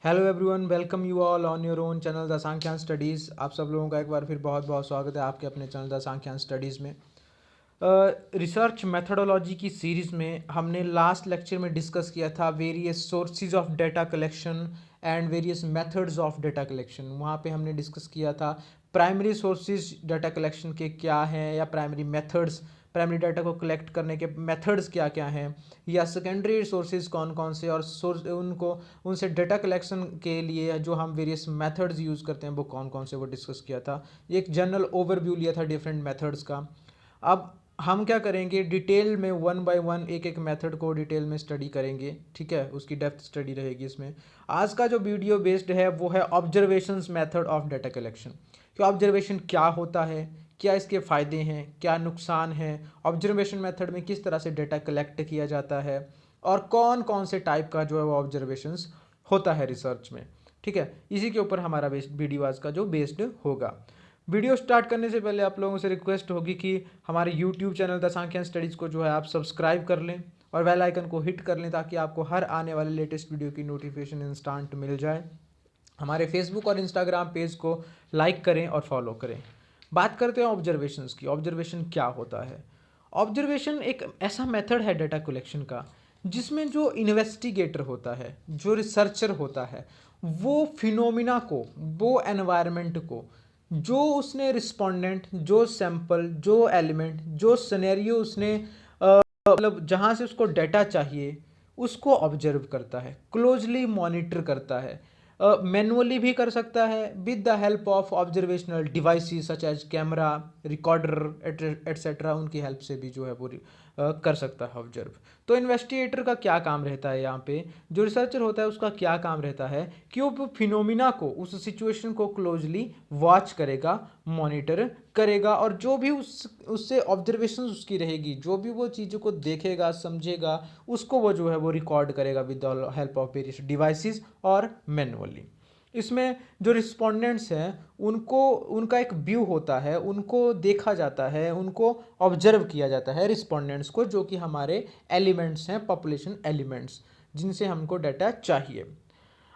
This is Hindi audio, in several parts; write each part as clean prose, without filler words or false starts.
Hello everyone, welcome you all on your own channel the Sankhyan studies. आप सब लोगों का एक बार फिर बहुत बहुत स्वागत है आपके अपने चैनल द सांख्यान स्टडीज़ में। रिसर्च मेथडोलॉजी की सीरीज़ में हमने लास्ट लेक्चर में डिस्कस किया था various sources of data collection and various methods of data collection. वहाँ पे हमने डिस्कस किया था प्राइमरी सोर्सेज डाटा कलेक्शन के क्या हैं, या प्राइमरी मेथड्स, प्राइमरी डाटा को कलेक्ट करने के मेथड्स क्या क्या हैं, या सेकेंडरी सोर्सेज कौन कौन से, और सोर्स उनको उनसे डेटा कलेक्शन के लिए जो हम वेरियस मेथड्स यूज़ करते हैं वो कौन कौन से, वो डिस्कस किया था। एक जनरल ओवरव्यू लिया था डिफरेंट मेथड्स का। अब हम क्या करेंगे, डिटेल में वन बाय वन एक एक मेथड को डिटेल में स्टडी करेंगे, ठीक है। उसकी डेप्थ स्टडी रहेगी इसमें। आज का जो वीडियो बेस्ड है वो है observations method of data collection. कि ऑब्जर्वेशन क्या होता है, क्या इसके फ़ायदे हैं, क्या नुकसान हैं, ऑब्जर्वेशन मेथड में किस तरह से डेटा कलेक्ट किया जाता है, और कौन कौन से टाइप का जो है वो ऑब्जर्वेशंस होता है रिसर्च में, ठीक है। इसी के ऊपर हमारा वीडियो आज का जो बेस्ड होगा। वीडियो स्टार्ट करने से पहले आप लोगों से रिक्वेस्ट होगी कि हमारे YouTube channel the Sankhyan studies को जो है आप सब्सक्राइब कर लें और बेल आइकन को हिट कर लें, ताकि आपको हर आने वाले लेटेस्ट वीडियो की नोटिफिकेशन इंस्टेंट मिल जाए। हमारे फेसबुक और इंस्टाग्राम पेज को लाइक करें और फॉलो करें। बात करते हैं ऑब्जर्वेशंस की। ऑब्जर्वेशन क्या होता है? ऑब्जर्वेशन एक ऐसा मेथड है डाटा कलेक्शन का जिसमें जो इन्वेस्टिगेटर होता है, जो रिसर्चर होता है, वो फिनोमिना को, वो एनवायरनमेंट को, जो उसने रिस्पोंडेंट, जो सैंपल, जो एलिमेंट, जो सिनेरियो उसने मतलब जहाँ से उसको डाटा चाहिए, उसको ऑब्जर्व करता है, क्लोजली मॉनिटर करता है। मैनुअली भी कर सकता है with the help of observational devices such as camera, recorder etcetera. उनकी हेल्प से भी जो है वो कर सकता है ऑब्जर्व। तो इन्वेस्टिगेटर का क्या काम रहता है, यहाँ पे जो रिसर्चर होता है उसका क्या काम रहता है कि वो फिनोमिना को, उस सिचुएशन को क्लोजली वॉच करेगा, मॉनिटर करेगा, और जो भी उससे ऑब्जर्वेशन उसकी रहेगी, जो भी वो चीज़ों को देखेगा, समझेगा, उसको वो जो है वो रिकॉर्ड करेगा with the help of various devices और मैनुअली। इसमें जो रिस्पोंडेंट्स हैं उनको, उनका एक व्यू होता है, उनको देखा जाता है, उनको ऑब्जर्व किया जाता है रिस्पोंडेंट्स को, जो कि हमारे एलिमेंट्स हैं, पॉपुलेशन एलिमेंट्स, जिनसे हमको डाटा चाहिए।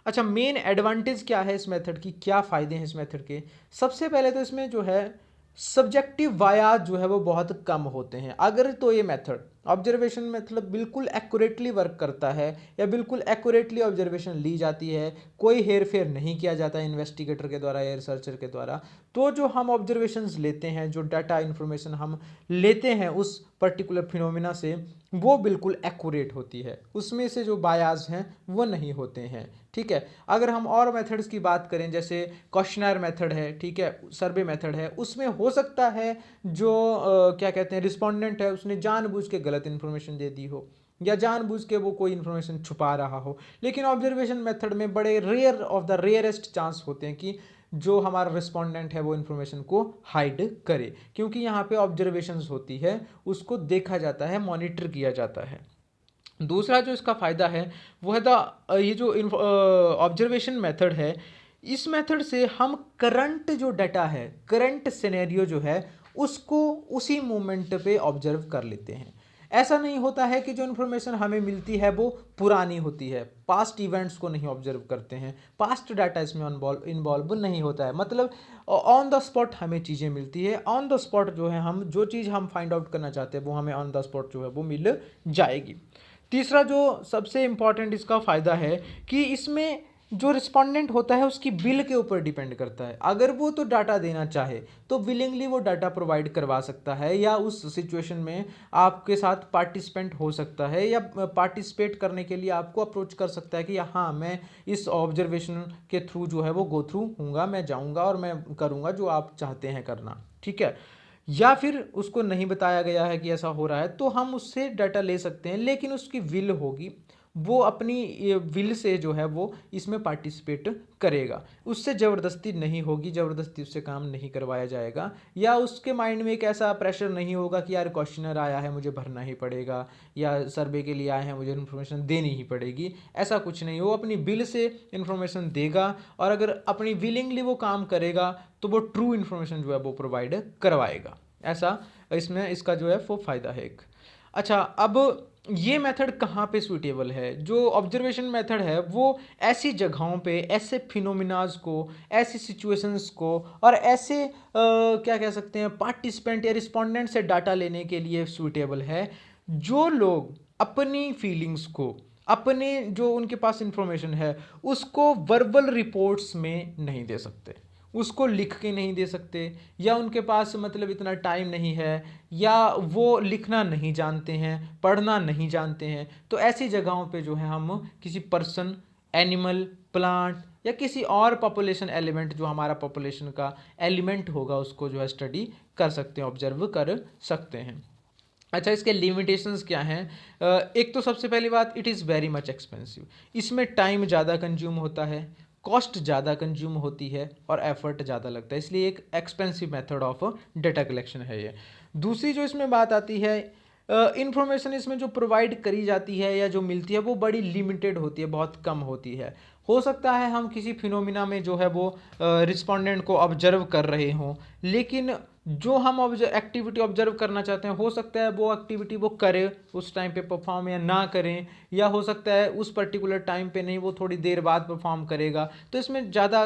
अच्छा, मेन एडवांटेज क्या है इस मेथड की, क्या फ़ायदे हैं इस मेथड के? सबसे पहले तो इसमें जो है सब्जेक्टिव बायास जो है वो बहुत कम होते हैं। अगर तो ये मेथड ऑब्जर्वेशन मतलब बिल्कुल एक्यूरेटली वर्क करता है, या बिल्कुल एक्यूरेटली ऑब्जर्वेशन ली जाती है, कोई हेर फेर नहीं किया जाता इन्वेस्टिगेटर के द्वारा या रिसर्चर के द्वारा, तो जो हम ऑब्जर्वेशंस लेते हैं, जो डाटा इन्फॉर्मेशन हम लेते हैं उस पर्टिकुलर फिनोमिना से, वो बिल्कुल एक्यूरेट होती है, उसमें से जो बायास हैं वो नहीं होते हैं, ठीक है। अगर हम और मेथड्स की बात करें, जैसे क्वेश्चनर मेथड है, ठीक है, सर्वे मेथड है, उसमें हो सकता है जो क्या कहते हैं रिस्पोंडेंट है उसने जानबूझ के गलत इन्फॉर्मेशन दे दी हो, या जानबूझ के वो कोई इन्फॉर्मेशन छुपा रहा हो। लेकिन ऑब्जर्वेशन मेथड में बड़े rare of the rarest chance होते हैं कि जो हमारा रिस्पोंडेंट है वो इन्फॉर्मेशन को हाइड करे, क्योंकि यहाँ पे ऑब्जर्वेशंस होती है, उसको देखा जाता है, मॉनिटर किया जाता है। दूसरा जो इसका फ़ायदा है वो है ये जो ऑब्जर्वेशन मेथड है, इस मेथड से हम करंट जो डाटा है, करंट सिनेरियो जो है, उसको उसी मोमेंट पे ऑब्जर्व कर लेते हैं। ऐसा नहीं होता है कि जो इन्फॉर्मेशन हमें मिलती है वो पुरानी होती है, पास्ट इवेंट्स को नहीं ऑब्जर्व करते हैं, पास्ट डाटा इसमें इन्वॉल्व नहीं होता है। मतलब ऑन द स्पॉट हमें चीज़ें मिलती है, ऑन द स्पॉट जो है हम जो चीज़ हम फाइंड आउट करना चाहते हैं वो हमें ऑन द स्पॉट जो है वो मिल जाएगी। तीसरा जो सबसे इम्पॉर्टेंट इसका फ़ायदा है कि इसमें जो रिस्पोंडेंट होता है उसकी बिल के ऊपर डिपेंड करता है। अगर वो तो डाटा देना चाहे तो विलिंगली वो डाटा प्रोवाइड करवा सकता है, या उस सिचुएशन में आपके साथ पार्टिसिपेंट हो सकता है, या पार्टिसिपेट करने के लिए आपको अप्रोच कर सकता है कि हाँ, मैं इस ऑब्जर्वेशन के थ्रू जो है वो गो थ्रू हूँगा, मैं जाऊँगा और मैं करूँगा जो आप चाहते हैं करना, ठीक है। या फिर उसको नहीं बताया गया है कि ऐसा हो रहा है, तो हम उससे डाटा ले सकते हैं, लेकिन उसकी विल होगी, वो अपनी विल से जो है वो इसमें पार्टिसिपेट करेगा, उससे ज़बरदस्ती नहीं होगी, ज़बरदस्ती उससे काम नहीं करवाया जाएगा, या उसके माइंड में एक ऐसा प्रेशर नहीं होगा कि यार क्वेश्चनर आया है मुझे भरना ही पड़ेगा, या सर्वे के लिए आए हैं मुझे इन्फॉर्मेशन देनी ही पड़ेगी। ऐसा कुछ नहीं, वो अपनी विल से इन्फॉर्मेशन देगा, और अगर अपनी विलिंगली वो काम करेगा तो वो ट्रू इन्फॉर्मेशन जो है वो प्रोवाइड करवाएगा। ऐसा इसमें इसका जो है वो फ़ायदा है एक। अच्छा, अब ये मेथड कहाँ पे सूटेबल है? जो ऑब्जर्वेशन मेथड है वो ऐसी जगहों पे, ऐसे फिनोमिनाज को, ऐसी सिचुएशंस को और ऐसे क्या कह सकते हैं पार्टिसिपेंट या रिस्पोंडेंट से डाटा लेने के लिए सूटेबल है जो लोग अपनी फीलिंग्स को, अपने जो उनके पास इंफॉर्मेशन है उसको वर्बल रिपोर्ट्स में नहीं दे सकते, उसको लिख के नहीं दे सकते, या उनके पास मतलब इतना टाइम नहीं है, या वो लिखना नहीं जानते हैं, पढ़ना नहीं जानते हैं। तो ऐसी जगहों पे जो है हम किसी पर्सन, एनिमल, प्लांट या किसी और पॉपुलेशन एलिमेंट जो हमारा पॉपुलेशन का एलिमेंट होगा उसको जो है स्टडी कर सकते हैं, ऑब्जर्व कर सकते हैं। अच्छा, इसके लिमिटेशंस क्या हैं? एक तो सबसे पहली बात, it is very much expensive. इसमें टाइम ज़्यादा कंज्यूम होता है, कॉस्ट ज़्यादा कंज्यूम होती है और एफर्ट ज़्यादा लगता है, इसलिए एक expensive method of data collection है ये। दूसरी जो इसमें बात आती है, इंफॉर्मेशन इसमें जो प्रोवाइड करी जाती है या जो मिलती है वो बड़ी लिमिटेड होती है, बहुत कम होती है। हो सकता है हम किसी फिनोमिना में जो है वो रिस्पोंडेंट को ऑब्जर्व कर रहे हों, लेकिन जो हम एक्टिविटी ऑब्जर्व करना चाहते हैं हो सकता है वो एक्टिविटी वो करे उस टाइम पे परफॉर्म या ना करें, या हो सकता है उस पर्टिकुलर टाइम पे नहीं, वो थोड़ी देर बाद परफॉर्म करेगा। तो इसमें ज़्यादा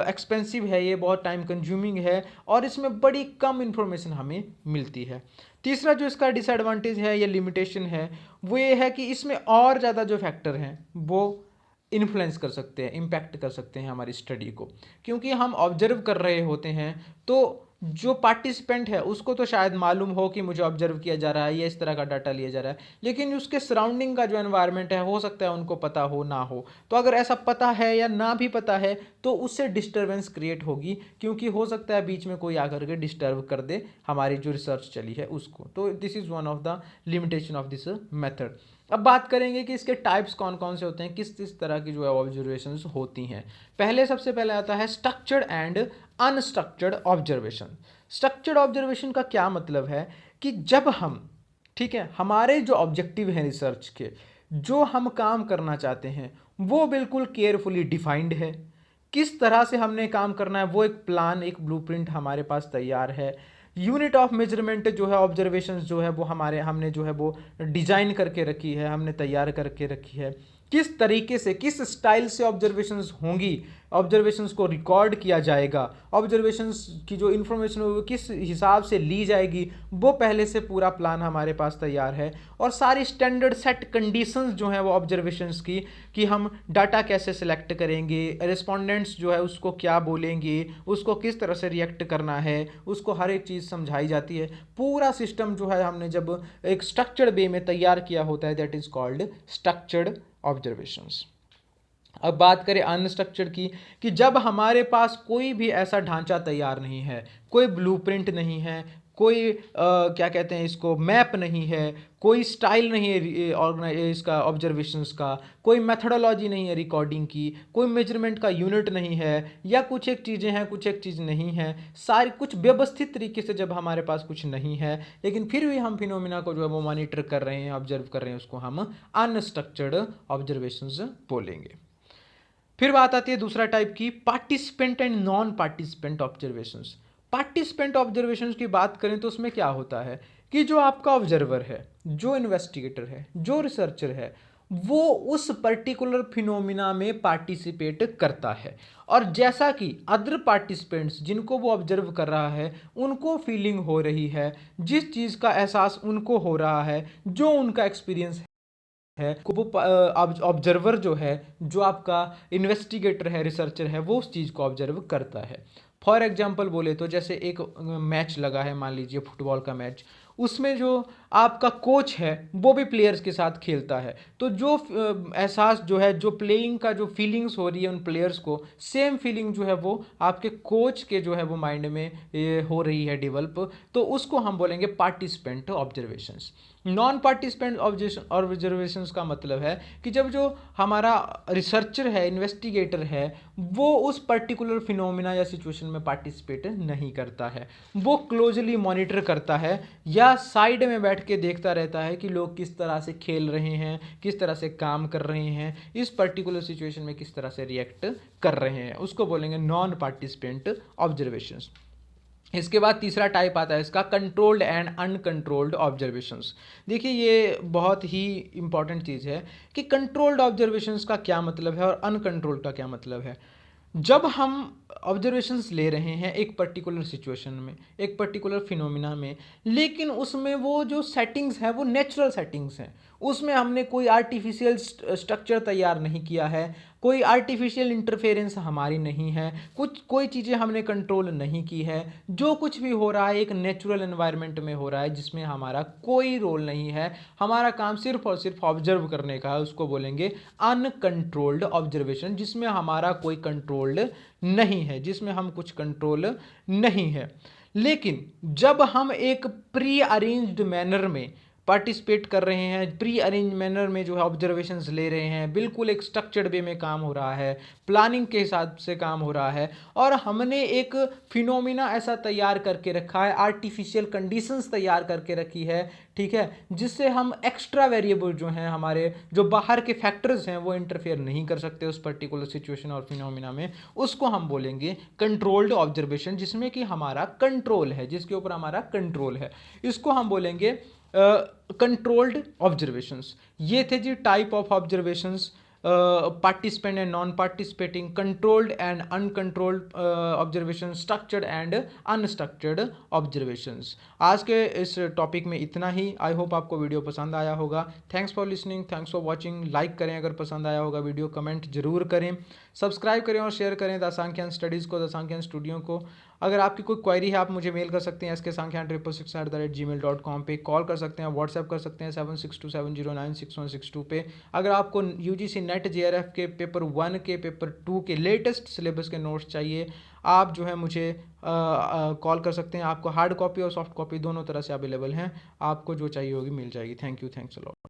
एक्सपेंसिव है, ये बहुत टाइम कंज्यूमिंग है और इसमें बड़ी कम इंफॉर्मेशन हमें मिलती है। तीसरा जो इसका डिसएडवांटेज है या लिमिटेशन है वो ये है कि इसमें और ज़्यादा जो फैक्टर हैं वो इन्फ्लुएंस कर सकते हैं, इम्पैक्ट कर सकते हैं हमारी स्टडी को, क्योंकि हम ऑब्जर्व कर रहे होते हैं। तो जो पार्टिसिपेंट है उसको तो शायद मालूम हो कि मुझे ऑब्जर्व किया जा रहा है या इस तरह का डाटा लिया जा रहा है, लेकिन उसके सराउंडिंग का जो एनवायरनमेंट है हो सकता है उनको पता हो ना हो। तो अगर ऐसा पता है या ना भी पता है तो उससे डिस्टर्बेंस क्रिएट होगी, क्योंकि हो सकता है बीच में कोई आकर के डिस्टर्ब कर दे हमारी जो रिसर्च चली है उसको। तो this is one of the limitation of this method. अब बात करेंगे कि इसके टाइप्स कौन कौन से होते हैं, किस किस तरह की जो है ऑब्जर्वेशंस होती हैं। सबसे पहले आता है structured and unstructured observation. Structured observation का क्या मतलब है कि जब हम, ठीक है, हमारे जो ऑब्जेक्टिव हैं रिसर्च के, जो हम काम करना चाहते हैं वो बिल्कुल केयरफुली डिफाइंड है, किस तरह से हमने काम करना है वो एक प्लान, एक ब्लूप्रिंट हमारे पास तैयार है। यूनिट ऑफ मेजरमेंट जो है ऑब्जर्वेशंस जो है वो हमने जो है वो डिजाइन करके रखी है, हमने तैयार करके रखी है। किस तरीके से, किस स्टाइल से ऑब्जर्वेशंस होंगी, ऑब्जर्वेशंस को रिकॉर्ड किया जाएगा, ऑब्जर्वेशंस की जो इन्फॉर्मेशन वो किस हिसाब से ली जाएगी, वो पहले से पूरा प्लान हमारे पास तैयार है। और सारी स्टैंडर्ड सेट कंडीशंस जो हैं वो ऑब्जर्वेशंस की, कि हम डाटा कैसे सिलेक्ट करेंगे, रिस्पोंडेंट्स जो है उसको क्या बोलेंगे, उसको किस तरह से रिएक्ट करना है, उसको हर एक चीज़ समझाई जाती है। पूरा सिस्टम जो है हमने जब एक स्ट्रक्चर्ड वे में तैयार किया होता है, that is called structured observations. अब बात करें अनस्ट्रक्चर्ड की, कि जब हमारे पास कोई भी ऐसा ढांचा तैयार नहीं है, कोई ब्लूप्रिंट नहीं है, कोई क्या कहते हैं इसको, मैप नहीं है, कोई स्टाइल नहीं है इसका ऑब्जर्वेशंस का, कोई मेथडोलॉजी नहीं है रिकॉर्डिंग की, कोई मेजरमेंट का यूनिट नहीं है, या कुछ एक चीज़ें हैं कुछ एक चीज़ नहीं है, सारी कुछ व्यवस्थित तरीके से जब हमारे पास कुछ नहीं है, लेकिन फिर भी हम फिनोमिना को जो है वो मॉनिटर कर रहे हैं, ऑब्जर्व कर रहे हैं, उसको हम अनस्ट्रक्चर्ड ऑब्जर्वेशंस बोलेंगे। फिर बात आती है दूसरा टाइप की, participant and non participant observations. Participant observations की बात करें तो उसमें क्या होता है कि जो आपका ऑब्जर्वर है, जो इन्वेस्टिगेटर है, जो रिसर्चर है, वो उस पर्टिकुलर फिनोमिना में पार्टिसिपेट करता है, और जैसा कि अदर पार्टिसिपेंट्स जिनको वो ऑब्जर्व कर रहा है उनको फीलिंग हो रही है, जिस चीज़ का एहसास उनको हो रहा है, जो उनका एक्सपीरियंस है, को वो ऑब्जर्वर जो है, जो आपका इन्वेस्टिगेटर है, रिसर्चर है, वो उस चीज़ को ऑब्जर्व करता है। फॉर एग्जांपल बोले तो जैसे एक मैच लगा है, मान लीजिए फुटबॉल का मैच, उसमें जो आपका कोच है वो भी प्लेयर्स के साथ खेलता है, तो जो एहसास जो है, जो प्लेइंग का जो फीलिंग्स हो रही है उन प्लेयर्स को, सेम फीलिंग जो है वो आपके कोच के जो है वो माइंड में हो रही है डेवलप, तो उसको हम बोलेंगे participant observations. Non participant observations का मतलब है कि जब जो हमारा रिसर्चर है, इन्वेस्टिगेटर है, वो उस पर्टिकुलर फिनोमिना या सिचुएशन में पार्टिसिपेट नहीं करता है, वो क्लोजली मॉनिटर करता है या साइड में बैठ के देखता रहता है कि लोग किस तरह से खेल रहे हैं, किस तरह से काम कर रहे हैं, इस पर्टिकुलर सिचुएशन में किस तरह से रिएक्ट कर रहे हैं, उसको बोलेंगे नॉन पार्टिसिपेंट ऑब्जर्वेशंस। इसके बाद तीसरा टाइप आता है इसका कंट्रोल्ड एंड अनकंट्रोल्ड ऑब्जर्वेशंस। देखिए ये बहुत ही इंपॉर्टेंट चीज़ है कि कंट्रोल्ड ऑब्जर्वेशंस का क्या मतलब है और अनकंट्रोल्ड का क्या मतलब है। जब हम ऑब्जर्वेशंस ले रहे हैं एक पर्टिकुलर सिचुएशन में, एक पर्टिकुलर फिनोमिना में, लेकिन उसमें वो जो सेटिंग्स हैं वो नेचुरल सेटिंग्स हैं, उसमें हमने कोई आर्टिफिशियल स्ट्रक्चर तैयार नहीं किया है, कोई आर्टिफिशियल इंटरफेरेंस हमारी नहीं है, कुछ कोई चीज़ें हमने कंट्रोल नहीं की है, जो कुछ भी हो रहा है एक नेचुरल एनवायरनमेंट में हो रहा है जिसमें हमारा कोई रोल नहीं है, हमारा काम सिर्फ और सिर्फ ऑब्जर्व करने का है, उसको बोलेंगे अनकंट्रोल्ड ऑब्जर्वेशन, जिसमें हमारा कोई कंट्रोल्ड नहीं है, जिसमें हम कुछ कंट्रोल नहीं है। लेकिन जब हम एक प्री अरेंज्ड मैनर में पार्टिसिपेट कर रहे हैं, प्री अरेंज मैनर में जो है ऑब्जर्वेशंस ले रहे हैं, बिल्कुल एक स्ट्रक्चर्ड वे में काम हो रहा है, प्लानिंग के हिसाब से काम हो रहा है, और हमने एक फिनोमिना ऐसा तैयार करके रखा है, आर्टिफिशियल कंडीशंस तैयार करके रखी है, ठीक है, जिससे हम एक्स्ट्रा वेरिएबल जो हैं, हमारे जो बाहर के फैक्टर्स हैं वो इंटरफेयर नहीं कर सकते उस पर्टिकुलर सिचुएशन और फिनोमिना में, उसको हम बोलेंगे कंट्रोल्ड ऑब्जर्वेशन, जिसमें कि हमारा कंट्रोल है, जिसके ऊपर हमारा कंट्रोल है, इसको हम बोलेंगे कंट्रोल्ड ऑब्जर्वेशंस। ये थे जी type of observations, participant and non participating, controlled and uncontrolled observation, structured and unstructured observations. आज के इस टॉपिक में इतना ही। आई होप आपको वीडियो पसंद आया होगा। Thanks for listening, thanks for watching. Like करें अगर पसंद आया होगा वीडियो, कमेंट जरूर करें, सब्सक्राइब करें और शेयर करें द सांख्यान स्टडीज़ को, द सांख्यान स्टूडियो को। अगर आपकी कोई क्वेरी है आप मुझे मेल कर सकते हैं sksankhyan666@gmail.com पे, कॉल कर सकते हैं, व्हाट्सएप कर सकते हैं 7627096162 पे। अगर आपको यूजीसी नेट जेआरएफ के पेपर 1 के पेपर 2 के लेटेस्ट सिलेबस के नोट्स चाहिए, आप जो है मुझे कॉल कर सकते हैं। आपको हार्ड कॉपी और सॉफ्ट कॉपी दोनों तरह से अवेलेबल हैं, आपको जो चाहिए होगी मिल जाएगी। Thank you, thanks a lot.